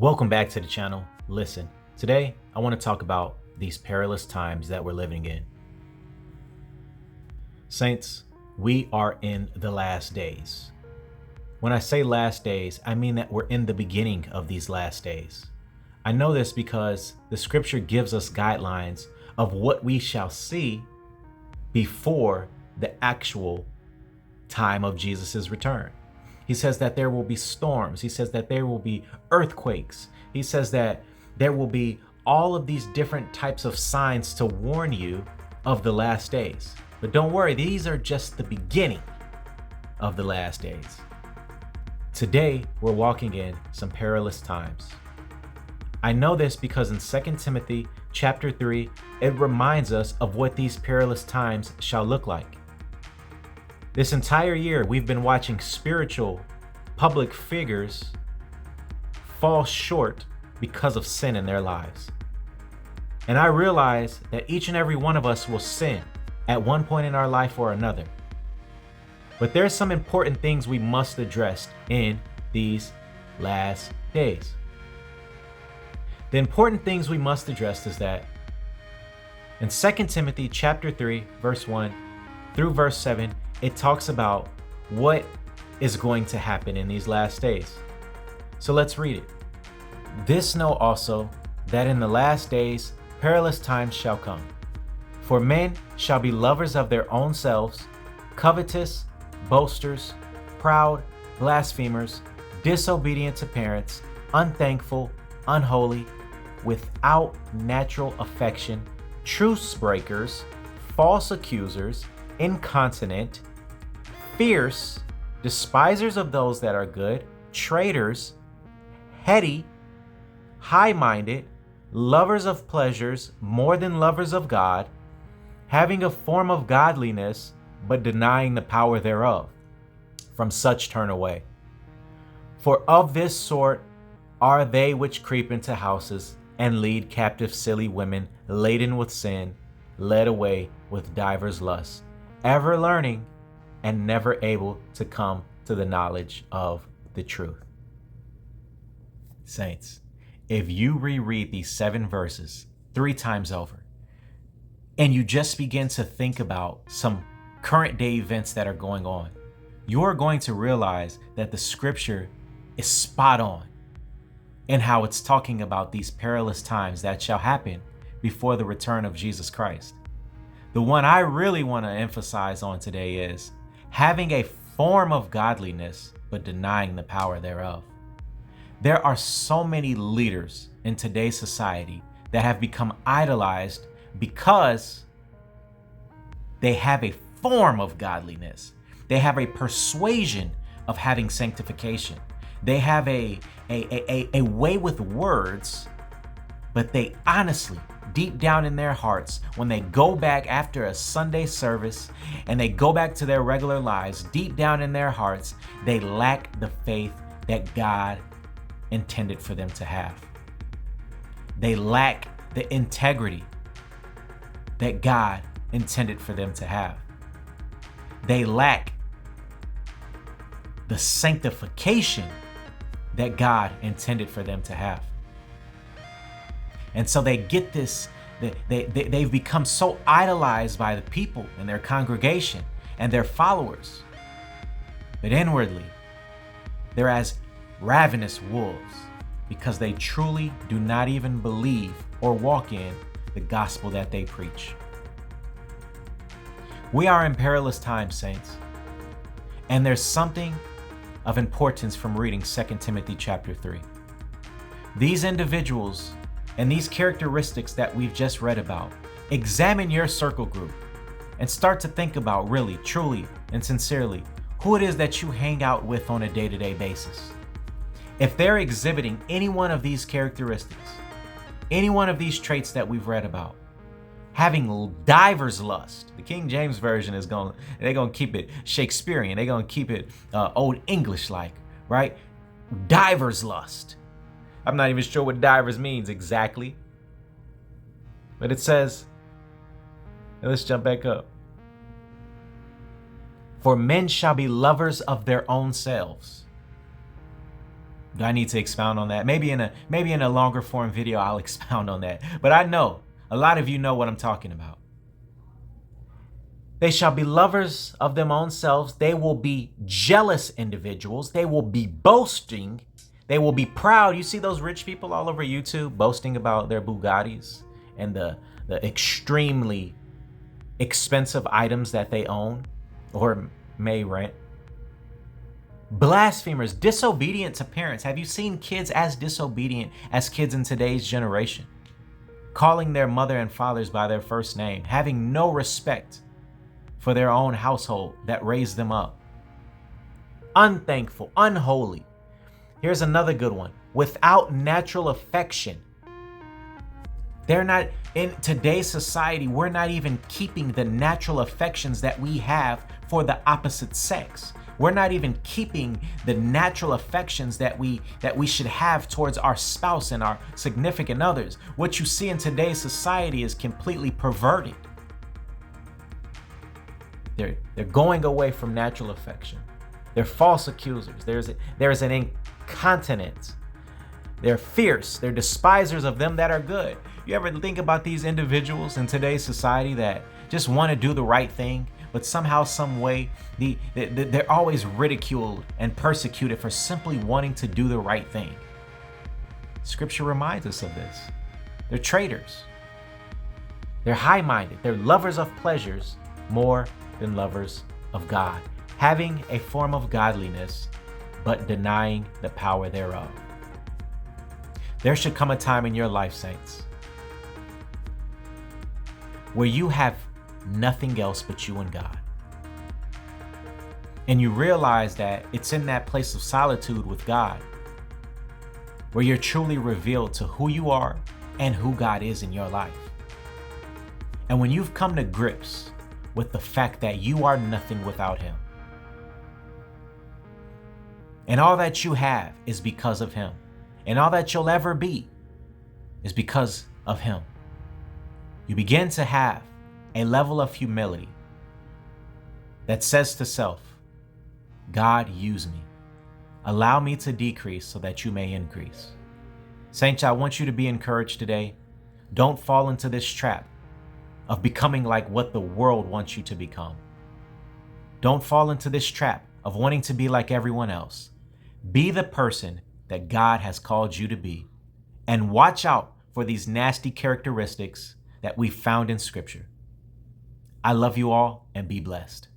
Welcome back to the channel. Listen, today I want to talk about these perilous times that we're living in. Saints, we are in the last days. When I say last days, I mean that we're in the beginning of these last days. I know this because the scripture gives us guidelines of what we shall see before the actual time of Jesus's return. He says that there will be storms. He says that there will be earthquakes. He says that there will be all of these different types of signs to warn you of the last days. But don't worry, these are just the beginning of the last days. Today, we're walking in some perilous times. I know this because in 2 Timothy chapter 3, it reminds us of what these perilous times shall look like. This entire year, we've been watching spiritual public figures fall short because of sin in their lives. And I realize that each and every one of us will sin at one point in our life or another. But there's some important things we must address in these last days. The important things we must address is that in 2 Timothy chapter 3, verse 1 through verse 7, it talks about what is going to happen in these last days. So let's read it. This know also that in the last days perilous times shall come. For men shall be lovers of their own selves, covetous, boasters, proud, blasphemers, disobedient to parents, unthankful, unholy, without natural affection, truce breakers, false accusers, incontinent, fierce, despisers of those that are good, traitors, heady, high-minded, lovers of pleasures more than lovers of God, having a form of godliness, but denying the power thereof. From such turn away. For of this sort are they which creep into houses and lead captive silly women laden with sin, led away with divers lusts, ever learning and never able to come to the knowledge of the truth. Saints, if you reread these 7 verses 3 times over, and you just begin to think about some current day events that are going on, you are going to realize that the scripture is spot on in how it's talking about these perilous times that shall happen before the return of Jesus Christ. The one I really want to emphasize on today is having a form of godliness, but denying the power thereof. There are so many leaders in today's society that have become idolized because they have a form of godliness. They have a persuasion of having sanctification. They have a way with words, but they honestly, deep down in their hearts, when they go back after a Sunday service and they go back to their regular lives, deep down in their hearts, they lack the faith that God intended for them to have. They lack the integrity that God intended for them to have. They lack the sanctification that God intended for them to have. And so they get this, they've become so idolized by the people in their congregation and their followers. But inwardly, they're as ravenous wolves because they truly do not even believe or walk in the gospel that they preach. We are in perilous times, saints. And there's something of importance from reading 2 Timothy chapter 3. These individuals and these characteristics that we've just read about, examine your circle group and start to think about really, truly, and sincerely who it is that you hang out with on a day-to-day basis. If they're exhibiting any one of these characteristics, any one of these traits that we've read about, having divers lust, the King James Version they're going to keep it Shakespearean, they're going to keep it Old English like, right? Divers lust. I'm not even sure what divers means exactly. But it says, and let's jump back up. For men shall be lovers of their own selves. Do I need to expound on that? Maybe in a longer form video, I'll expound on that. But I know a lot of you know what I'm talking about. They shall be lovers of them own selves. They will be jealous individuals. They will be boasting. They will be proud. You see those rich people all over YouTube boasting about their Bugattis and the extremely expensive items that they own or may rent. Blasphemers, disobedient to parents. Have you seen kids as disobedient as kids in today's generation? Calling their mother and fathers by their first name, having no respect for their own household that raised them up. Unthankful, unholy. Here's another good one. Without natural affection. They're not, in today's society, we're not even keeping the natural affections that we have for the opposite sex. We're not even keeping the natural affections that we should have towards our spouse and our significant others. What you see in today's society is completely perverted. They're going away from natural affection. They're false accusers. There's an incontinence. They're fierce. They're despisers of them that are good. You ever think about these individuals in today's society that just want to do the right thing, but somehow, some way, they're always ridiculed and persecuted for simply wanting to do the right thing? Scripture reminds us of this. They're traitors. They're high-minded. They're lovers of pleasures more than lovers of God, having a form of godliness, but denying the power thereof. There should come a time in your life, saints, where you have nothing else but you and God. And you realize that it's in that place of solitude with God where you're truly revealed to who you are and who God is in your life. And when you've come to grips with the fact that you are nothing without Him, and all that you have is because of Him, and all that you'll ever be is because of Him, you begin to have a level of humility that says to self, God, use me. Allow me to decrease so that you may increase. Saints, I want you to be encouraged today. Don't fall into this trap of becoming like what the world wants you to become. Don't fall into this trap of wanting to be like everyone else. Be the person that God has called you to be, and watch out for these nasty characteristics that we found in Scripture. I love you all, and be blessed.